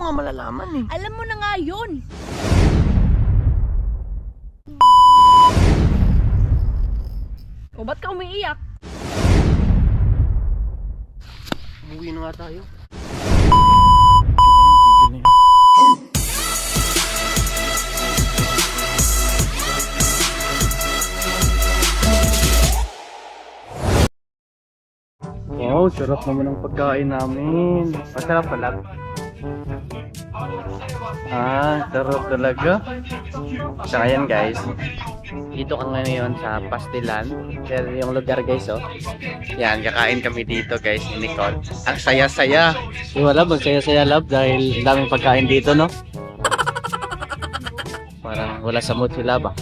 nga malalaman eh. Alam mo na nga yun. O ba't ka umiiyak? Umuwi na nga tayo. Tigil na yan. Oh, sarap naman ang pagkain namin. Masarap pala. Sarap talaga. So ngayon guys, dito ka ngayon sa Pastilan. Pero yung lugar guys, oh. Yan, kakain kami dito guys ni Nicole. Ang saya-saya. Wala bang saya-saya love dahil daming pagkain dito, no? Parang wala sa mood sila ba?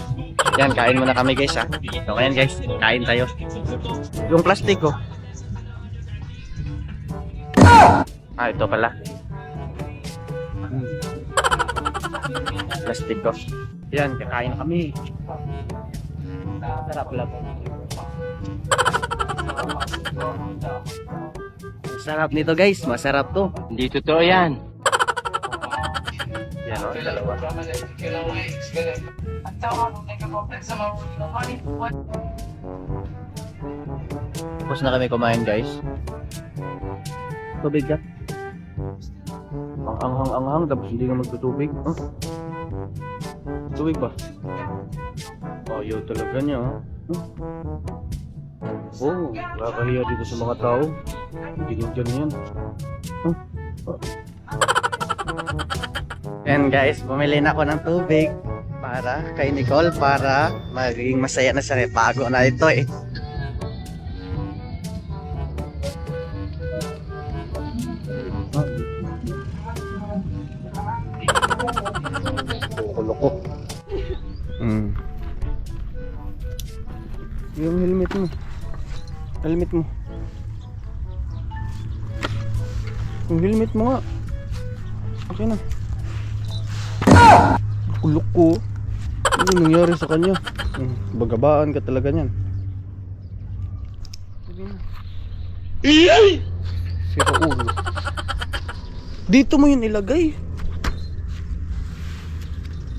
Yan, kain muna kami guys, ha. So ngayon guys, kain tayo. Yung plastic, oh. Ito pala. Plastic ko. Yan, kakain na kami. Sarap lang. Sarap nito guys, masarap to. Hindi totoo yan. Yan o, dalawa. Tapos na kami kumain guys. Tubig ka? Ang anghang tapos hindi ka magtutubig. Tubig ba? Ayaw talaga niya. Nakakahiya dito sa mga tao. Hindi dyan yan. And guys, bumili na ako ng tubig para kay Nicole para maging masaya na siya. Bago na ito eh. Loko. Yung helmet mo. Helmet mo. Yung helmet mo nga. Okay na. Kulok ko. Ano nangyari sa kanya? Bagabaan ka talaga niyan. Sira ulo. Dito mo yun ilagay.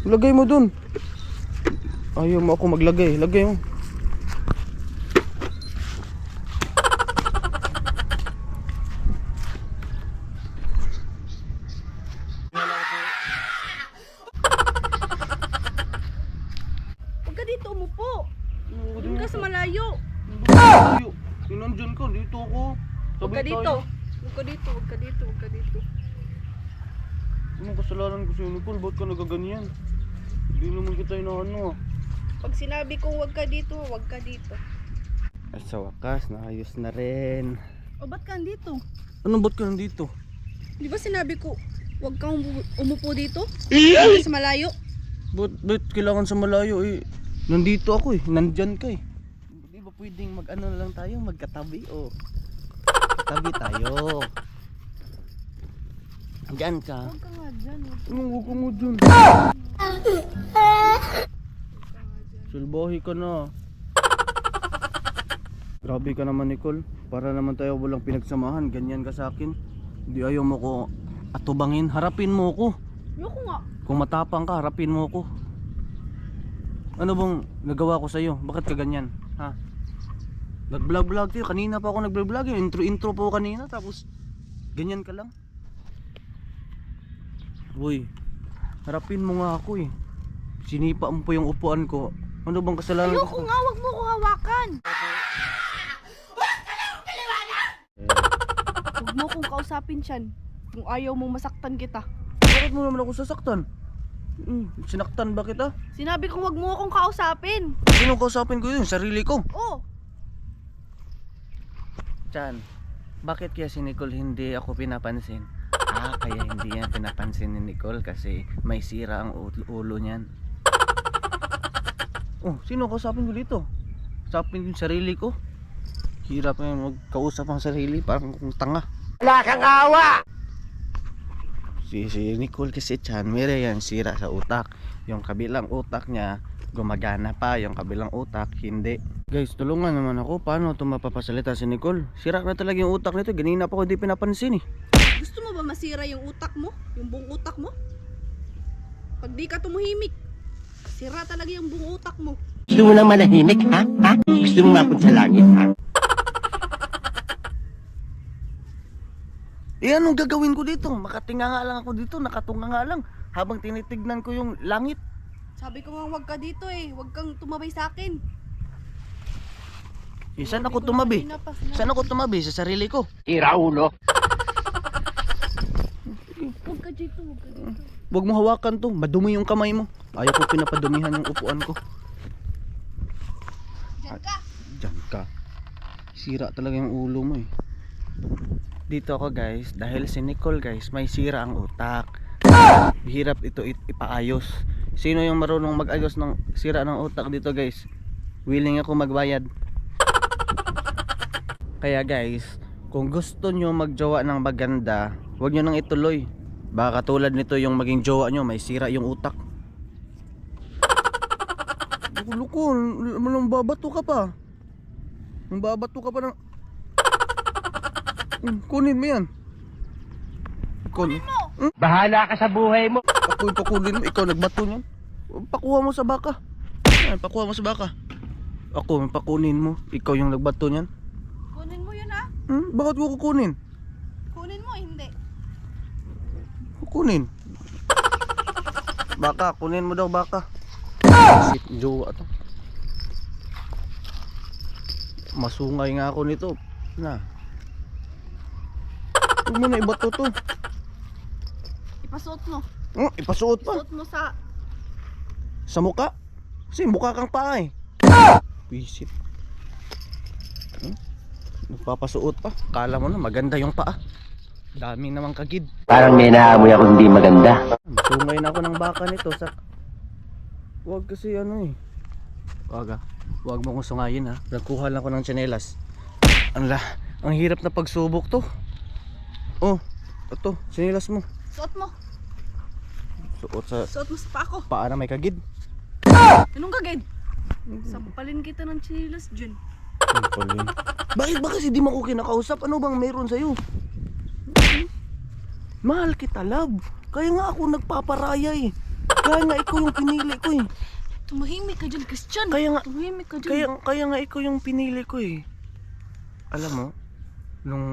Lagay mo dun. Ayaw mo ako maglagay. Lagay mo. Huwag ka dito umupo. Doon ka sa malayo. Nandyan ka. Dito ako. Huwag ka dito. Huwag ka dito. Huwag ka dito. Huwag ka dito. Anong kasalanan ko sa'yo, Nicole? Ba't ka nagaganyan? Hindi naman kita inaano. Pag sinabi kong huwag ka dito, huwag ka dito. At sa wakas, naayos na rin. O ba't ka andito? Ano ba't ka nandito? Di ba sinabi ko huwag kang umupo dito? Hindi sa malayo. Ba't kailangan sa malayo eh? Nandito ako eh. Nandyan ka eh. Di ba pwedeng mag-ano na lang tayo? Magkatabi o katabi tayo. Diyan ka. Huwag ka nga dyan. Huwag ka mo dyan. Sulbahi ka na. Grabe ka naman Nicole. Para naman tayo walang pinagsamahan. Ganyan ka sa akin. Hindi ayaw mo ko atubangin. Harapin mo ko. Ayoko nga. Kung matapang ka, harapin mo ko. Ano bang nagawa ko sa'yo? Bakit ka ganyan? Ha? Nag-vlog tayo. Kanina pa ako nag-vlog. Intro po kanina. Tapos ganyan ka lang. Uy, harapin mo nga ako eh. Sinipa mo po yung upuan ko. Ano bang kasalanan ko? Ayoko nga, wag mo ko hawakan. Huwag mo kong kausapin siyan. Kung ayaw mong masaktan kita. Bakit mo naman ako sasaktan? Sinaktan ba kita? Sinabi kong wag mo akong kausapin. Sino kausapin ko yun? Sarili ko. Oh, Chan, bakit kaya si Nicole hindi ako pinapansin? Kaya hindi yan pinapansin ni Nicole kasi may sira ang ulo niyan. Oh, sino kausapin ko dito? Kausapin ko yung sarili ko. Hirap na magkausap ang sarili, parang kung tanga. Wala kang awa! Si Nicole kasi Chan, meron yan sira sa utak. Yung kabilang utak niya gumagana pa, yung kabilang utak hindi. Guys, tulungan naman ako. Paano ito mapapasalita si Nicole? Sira na talaga yung utak nito. Ganina pa ako hindi pinapansin eh. gusto Gusto mo ba masira yung utak mo? Yung buong utak mo? Pag di ka tumahimik, sira talaga yung buong utak mo. Gusto mo nang manahimik, ha? Ha? Gusto mo mapunta sa langit, ha? Eh anong gagawin ko dito? Makatinga nga lang ako dito, nakatunga nga lang habang tinitignan ko yung langit. Sabi ko nga huwag ka dito eh. Huwag kang tumabay sa akin. Eh, saan ako tumabi? Saan ako tumabi? Sa sarili ko. Iraulo. Huwag ka dito, huwag ka dito. Huwag mo hawakan to, madumi yung kamay mo. Ayaw ko pinapadumihan yung upuan ko. Diyan ka. Diyan ka. Sira talaga yung ulo mo eh. Dito ako guys, dahil si Nicole guys, may sira ang utak. Hirap ito ipaayos. Sino yung marunong mag-ayos ng sira ng utak dito guys? Willing ako magbayad. Kaya guys, kung gusto nyo magjowa ng maganda, huwag nyo nang ituloy. Baka katulad nito yung maging jowa nyo, may sira yung utak. Loko, nang babato ka pa. Nang babato ka pa ng... Kunin mo yan. Kunin mo. Bahala ka sa buhay mo. Ako ipakunin mo, ikaw nagbato niyan. Pakuha mo sa baka. Ay, pakuha mo sa baka. Ako pakunin mo, ikaw yung nagbato niyan. Kunin mo yun ha. Bakit ko kukunin? Kunin mo, hindi. Kukunin. Baka, kunin mo daw baka. Shit, jowa to. Masungay nga ako nito. Na. Huwag mo na ibato to. Ipasuot mo. Ipasuot pa. Ipasuot mo sa... Sa muka? Kasi mukha kang paa eh. Visit. Nagpapasuot pa. Kala mo na maganda yung paa. Daming namang kagid. Parang may naamoy ako hindi maganda. Sungay na ako ng baka nito sa... Huwag kasi ano eh. Huwag mo kong sungayin ha. Nagkuha lang ako ng tsinelas. Ang hirap na pagsubok to. Oh, ito, tsinelas mo. Suot mo. Suot sa Suot mo sa pako. paa na may kagid. Anong kagid? Sampalin kita ng chinilas dyan. Bakit ba kasi di mo ako kinakausap? Ano bang meron sa'yo? Mahal kita, love. Kaya nga ako nagpaparaya eh. Kaya nga ikaw yung pinili ko eh. Tumahimik ka dyan, Christian. Kaya nga, Tumahimik ka dyan. kaya nga ikaw yung pinili ko eh. Alam mo, nung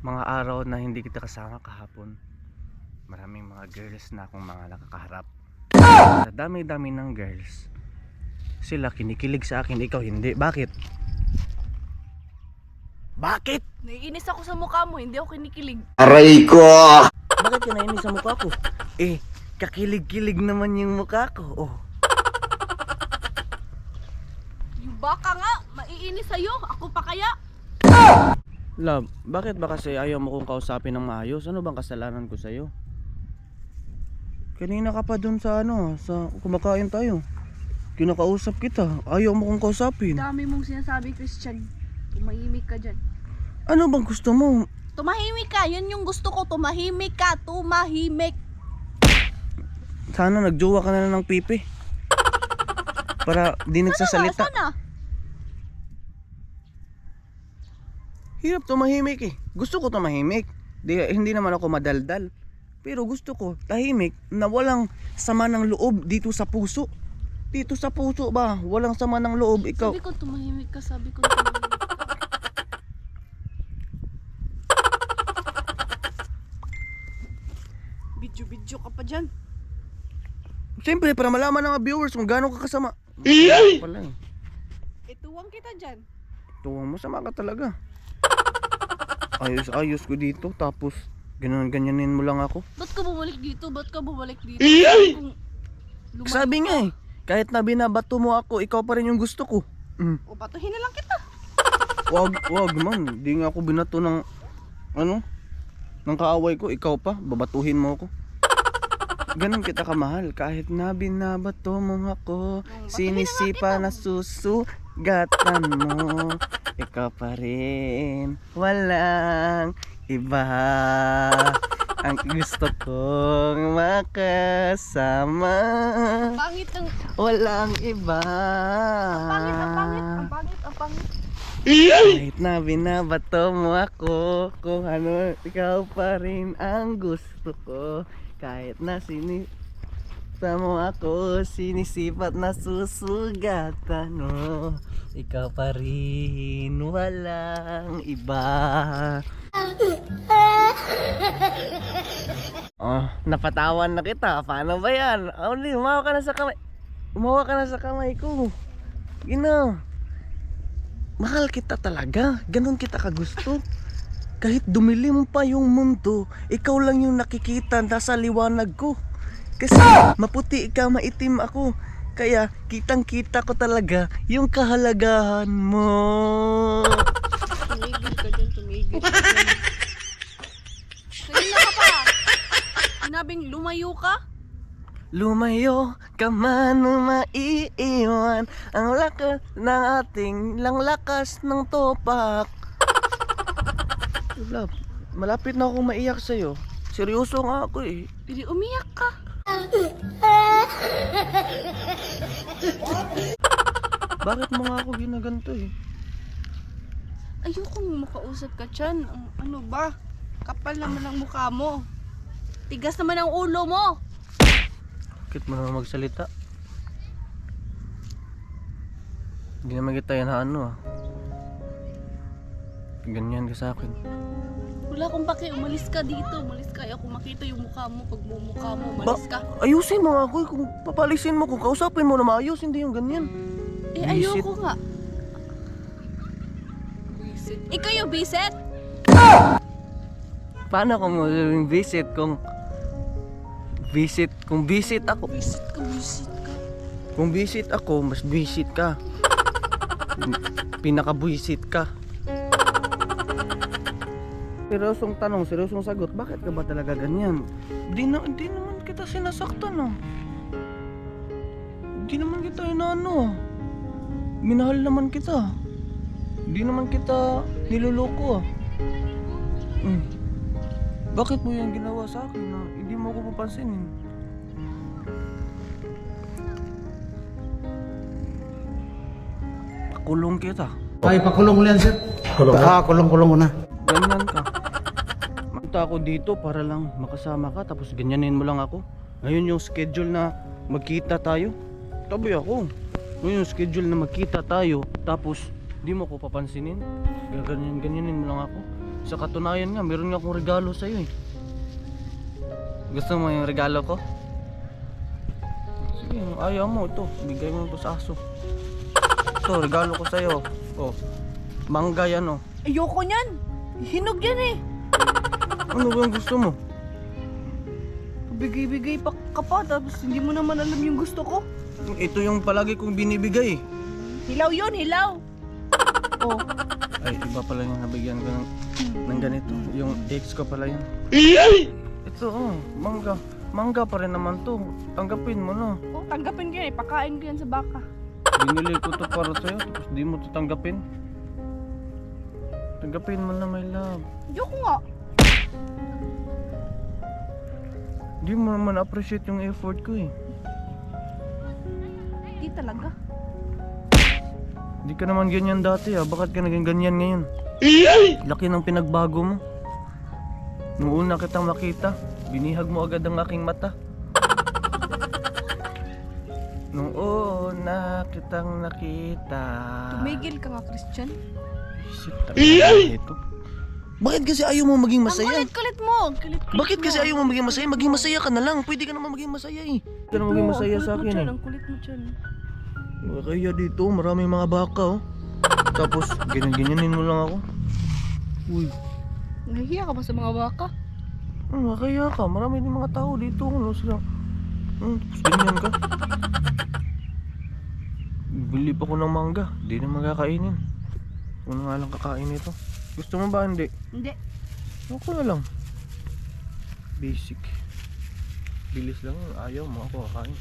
mga araw na hindi kita kasama kahapon, maraming mga girls na akong mga nakakaharap. Sa dami-dami ng girls, sila kinikilig sa akin, ikaw hindi. Bakit? Bakit? Naiinis ako sa mukha mo, hindi ako kinikilig. Aray ko! Bakit ka nainis sa mukha ko? Eh, kakilig-kilig naman yung mukha ko. Oh. Yung baka nga, maiinis sa'yo. Ako pa kaya? Love, bakit ba kasi ayaw mo kong kausapin ng maayos? Ano bang kasalanan ko sa'yo? Kanina ka pa dun sa sa kumakain tayo. Kinakausap kita, ayaw mo kong kausapin. Dami mong sinasabi, Christian. Tumahimik ka dyan. Ano bang gusto mo? Tumahimik ka, yun yung gusto ko. Tumahimik ka, tumahimik. Sana nagjowa ka na lang ng pipi. Para di nagsasalita. Sana? Hirap tumahimik eh. Gusto ko tumahimik. Hindi naman ako madaldal. Pero gusto ko tahimik na walang sama ng loob dito sa puso. Dito sa puso ba? Walang sama ng loob. Ikaw. Sabi ko tumahimik ka, sabi ko tumahimik ka. Video ka pa dyan. Siyempre para malaman ng mga viewers kung gaano ka kasama. Wala eh. Ituwang kita dyan. Tuwang mo, sama ka talaga. Ayos ko dito. Tapos ganyanin mo lang ako. Ba't ka bumalik dito? Ba't ka bumalik dito? Kung lumayo Sabi ka. nga eh, kahit na binabato mo ako, ikaw pa rin yung gusto ko. O batuhin na lang kita. Wag man, di nga ako binato ng ng kaaway ko, ikaw pa, babatuhin mo ako. Ganun kita kamahal, kahit na binabato mo ako, sinisipa na susugatan mo, ikaw pa rin, walang iba. Ang gusto kong makasama, Pangit ng... walang iba. Ang pangit. Kahit na binabato mo ako, kung ano, ikaw pa rin ang gusto ko. Kahit na mo ako, sinisipat na susugatan mo, ikaw pa rin, walang iba. Oh, napatawan na kita. Paano ba yan? Oh, di, umawa ka na sa kamay. Umawa ka na sa kamay ko. Gino. Mahal kita talaga. Ganon kita kagusto. Kahit dumilim pa yung mundo, ikaw lang yung nakikita nasa liwanag ko. Kasi maputi ka, maitim ako. Kaya kitang kita ko talaga yung kahalagahan mo. Tumigil ka dyan, tumigil ka dyan. Kanina ka pa. Sinabing lumayo ka? Lumayo ka man o maiiwan, ang lakas ng ating lakas ng topak. Love, malapit na akong maiyak sa'yo. Seryoso nga ako eh. Hindi umiyak ka. Bakit mo nga ako ginaganto eh? Ayokong makausap ka dyan. Ano ba? Kapal naman ang mukha mo. Tigas naman ang ulo mo. Bakit mo naman magsalita? Hindi naman kita yan ano ah. Ganyan ka sa akin. Wala akong pake. Umalis ka dito. Umalis ka. Ayoko makita yung mukha mo. Pag mukha mo, umalis ka. Ayusin mo ako eh. Kung papalisin mo, kung kausapin mo na maayos, hindi yung ganyan. Eh, Visit. ayoko nga. Visit. Ikaw yung visit? Paano kung magiging visit kung visit ako? Visit ka, visit ka. Kung visit ako, mas visit ka. Pinaka-visit ka. Seryosong tanong, seryosong sagot. Bakit ka ba talaga ganyan? Di naman kita sinasaktan oh. Di naman kita inaano. Minahal naman kita. Di naman kita niluloko ah. Bakit mo yung ginawa sa akin na hindi mo ako papansinin? Pakulong kita. Ay, pakulong mo yan, sir. Kulong ko na. Ganyan ka. Punta ako dito para lang makasama ka, tapos ganyanin mo lang ako. Ngayon yung schedule na magkita tayo, tabi ako. Ngayon yung schedule na magkita tayo, tapos di mo ko papansinin. Ganyanin mo lang ako. Sa katunayan nga, meron nga akong regalo sa'yo eh. Gusto mo yung regalo ko? Sige, ayaw mo ito. Bigay mo ito sa aso. Ito, regalo ko sa'yo. Oh, mangga yan oh. Ayoko niyan. Hinog yan eh. Ano ba ang gusto mo? Bigay-bigay pa ka pa, tapos hindi mo naman alam yung gusto ko. Ito yung palagi kong binibigay eh. Hilaw yun, hilaw. Oh. Ay, iba pala yung nabigyan ko ng ganito. Yung ex ko pala yun. Ito oh, mangga. Mangga pa rin naman to. Tanggapin mo na. Oh, tanggapin ko yan eh. Pakain ko yan sa baka. Binili ko to para sa'yo, tapos di mo to tanggapin. Tanggapin mo na, my love. Ayoko nga. Di mo naman appreciate yung effort ko eh. Hindi talaga. Di ka naman ganyan dati ah. Bakit ka naging ganyan ngayon? Laki ng pinagbago mo. Nung una kitang makita, binihag mo agad ang aking mata. Nung una kitang nakita. Tumigil ka nga, Christian. Isip talaga ito. Bakit kasi ayaw mo maging Ang masaya? kulit-kulit mo. Ang kulit-kulit Bakit kasi mo. ayaw mo maging masaya? Maging masaya ka na lang. Pwede ka naman maging masaya eh. Pwede ka naman maging masaya sa akin eh. Ang kulit mo dyan. Kaya dito, maraming mga baka oh. Tapos, ganyan-ganyanin mo lang ako. Uy, Nahihiya ka ba sa mga baka? kaya ka. Marami din mga tao dito. Ano sila? Tapos ganyan ka. Bili pa ko ng mangga. Di na magkakainin. Kung nga lang kakain ito. Gusto mo ba? Hindi. Hindi. Ako na lang. Basic. Bilis lang. Ayaw mo ako kakain.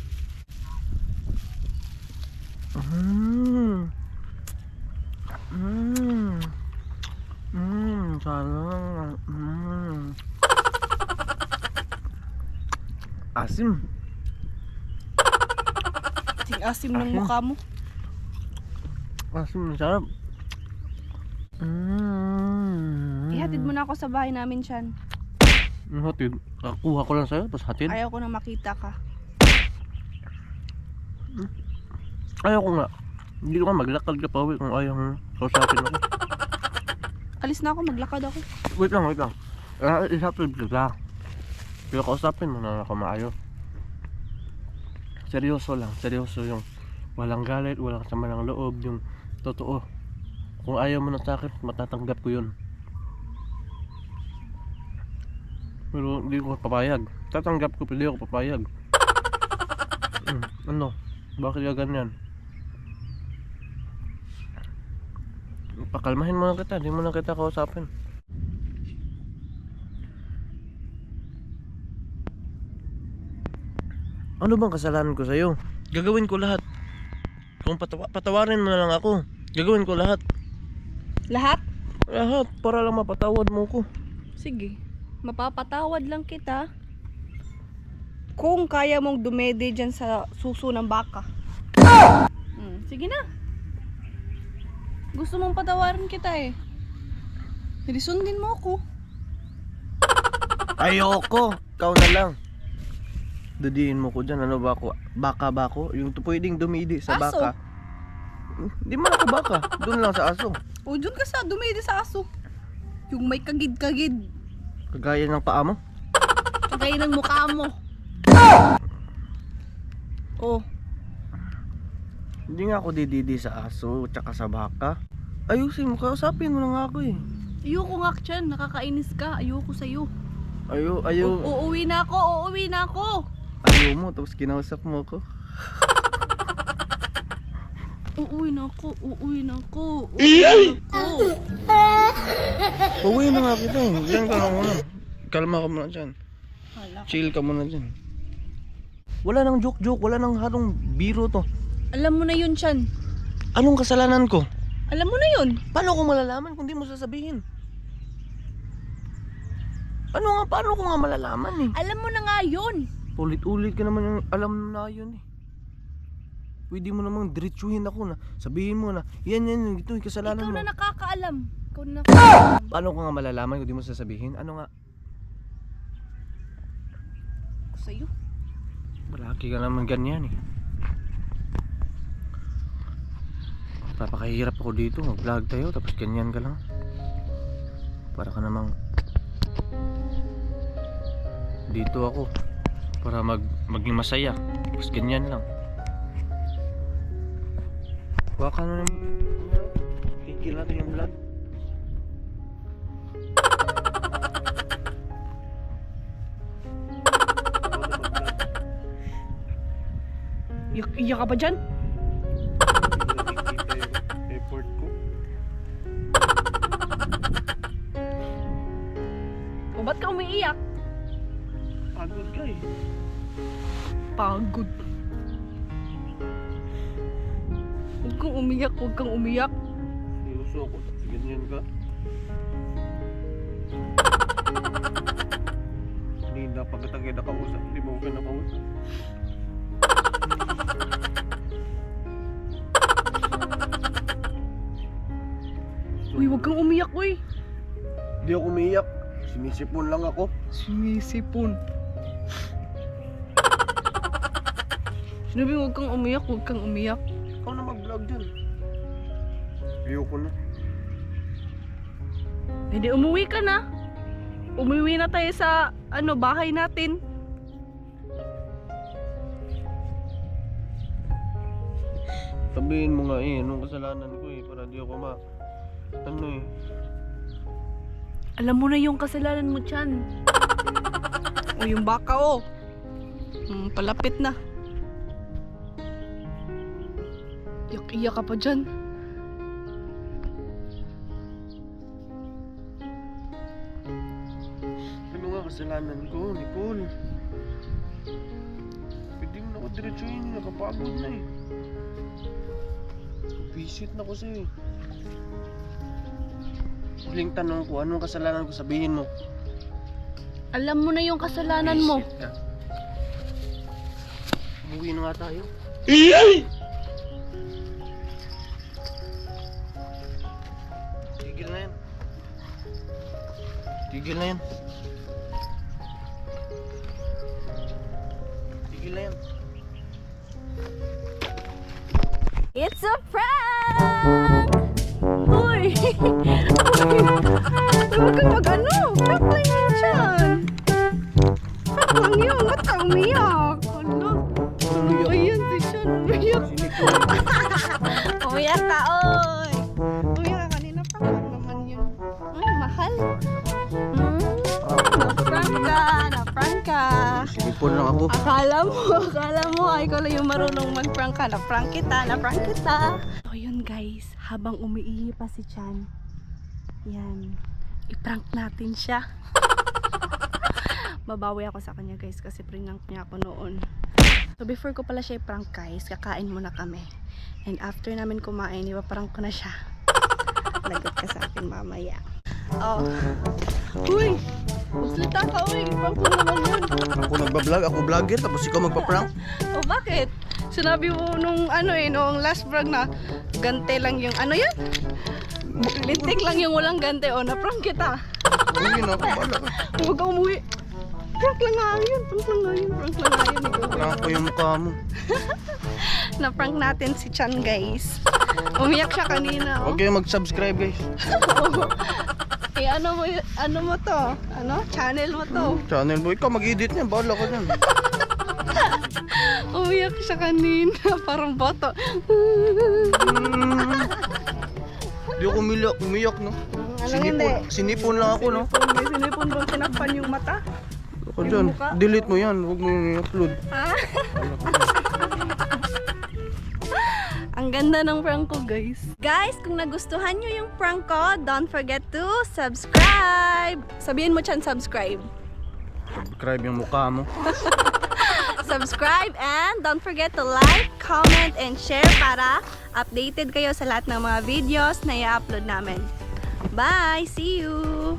Sana. Asim. Asim ng mukha mo. Asim, sarap. Ihatid mo na ako sa bahay namin, Chan. Hatid. Kuha ko lang sa'yo, tapos hatid. Ayaw ko na makita ka. Ayaw ko nga. Hindi ko nga maglakad ka pa, kung ayaw mo kausapin ako. Alis na ako, maglakad ako. Wait lang. Isapin kita. Pero kausapin mo na ako maayos. Seryoso yung walang galit, walang sama ng loob, yung totoo. Kung ayaw mo na sa akin, matatanggap ko yun. Pero hindi ko papayag. Tatanggap ko, pero hindi ako papayag. Ano? Bakit ka ganyan? Pakalmahin mo na kita, di mo na kita kausapin. Ano bang kasalanan ko sa'yo? Gagawin ko lahat. Kung patawarin mo na lang ako, gagawin ko lahat. Lahat? Lahat, para lang mapatawad mo ko. Sige. Mapapatawad lang kita kung kaya mong dumede dyan sa suso ng baka. Sige na. Gusto mong patawarin kita eh. Hindi sundin mo ako. Ayoko, ikaw na lang. Dadiin mo ko dyan, ano ba ako? Baka ba ako? Yung pwedeng dumidi sa Aso. baka. Hindi man ako baka, doon lang sa aso. O dyan ka sa dumede sa aso. Yung may kagid-kagid. Kagaya ng paa mo. Kagaya ng mukha mo. Oh, Hindi nga ako dididi sa aso, tsaka sa baka. Ayusin mo, kausapin mo na nga ako eh. ayoko nga Chan, nakakainis ka. Ayoko sa'yo. Ayaw Uuwi na ako. ayaw mo, tapos kinausap mo ako. Uuwi na ako. Uwi na nga kita eh, diyan ka na muna. Kalma ka muna dyan. Hala. Chill ka muna dyan. Wala nang joke, wala nang halong biro to. Alam mo na yun, Chan. Anong kasalanan ko? Alam mo na yun. Paano ko malalaman kung di mo sasabihin? Paano ko nga malalaman eh? Alam mo na nga yun. Ulit-ulit ka naman yung alam na yun eh. Pwede mo namang diretsuhin ako na sabihin mo na yan, ito yung kasalanan Ikaw mo. na nakakaalam. Ikaw na nakakaalam. Paano ko nga malalaman kung di mo sasabihin? Ano nga? Sa'yo. Malaki ka naman ganyan eh. Papakahirap ako dito, mag-vlog tayo tapos ganyan ka lang. Para ka namang dito ako para maging masaya tapos ganyan lang. Baka na naman kikil natin yung vlog. Iyak ka ba dyan? Nakikita yung effort ko. O ba't ka umiiyak? Pagod ka eh. Pagod. Huwag kang umiyak. Seryoso ako tapos ganyan ka. Hindi na pagkatagay nakausap, hindi mo ka nakausap. Uy, huwag kang umiyak, uy. Hindi ako umiiyak. Sinisipon lang ako. Sumisipon. Sinabi huwag kang umiyak. Ikaw na mag-vlog dyan. Ayoko na. Hindi, umuwi ka na. Umuwi na tayo sa bahay natin. Sabihin mo nga eh, anong kasalanan ko eh, para di ako eh. Alam mo na yung kasalanan mo, Chan. O yung baka, oh. Palapit na. Iyak ka pa dyan. Ano nga kasalanan ko, Nicole? Pwede mo na ako diretsuhin, nakapagod na eh. Visit na ko sa'yo. Huling tanong ko, anong kasalanan ko, sabihin mo. Alam mo na yung kasalanan mo. Visit ka. Umuwi na nga tayo. Tigil na Tigil na yan. Tigil na yan. It's a prank! Uy! Huwag ka mag-ano! Prank lang yun siyan! Prank lang yun! Ba't ka umiyak? Ano? Ayan si Sean! Umiyak! Umiyak ka, oy! Umiyak ka kanina. Prank lang naman yun. Ay, mahal! Na-prank ka! Na-prank ka! Sinipon lang ako. Akala mo, ay ko lang yung marunong mag-prank ka. Na-prank kita. So yun guys, habang umiihi pa si Chan, yan, i-prank natin siya. Babawi ako sa kanya guys kasi prank niya ako noon. So before ko pala siya i-prank guys, kakain muna kami. And after namin kumain, ipaprank ko na siya. Lagot ka sa akin mamaya. Oh. Uy! Magsalita ka, uy! Prank mo naman yun. Ako nagbablog, ako vlogger, tapos ikaw magpa-prank. O bakit? Sinabi mo nung nung last vlog na gante lang yung yun? Lintik lang yung walang gante. O, na-prank kita. Uy, na ako, bala ka. Huwag ka umuwi. Prank lang nga yun. Ikaw. Prank ko yung mukha mo. Na-prank natin si Chan guys. Umiyak siya kanina. Huwag kayong mag-subscribe guys. Ano mo to? Channel mo to. Channel mo, ikaw mag-edit niyan, bala ka dyan. Umiyak siya kanina. Parang boto. Di ako umiyak, no? Hindi? Sinipon lang ako, no? May sinipon bang sinakpan yung mata? Ako dyan, delete mo yan, huwag mo i-upload. Ang ganda ng prank ko guys. Guys, kung nagustuhan nyo yung prank ko, don't forget to subscribe. Sabihin mo Chan, subscribe. Subscribe yung mukha mo. Subscribe and don't forget to like, comment, and share para updated kayo sa lahat ng mga videos na i-upload namin. Bye! See you!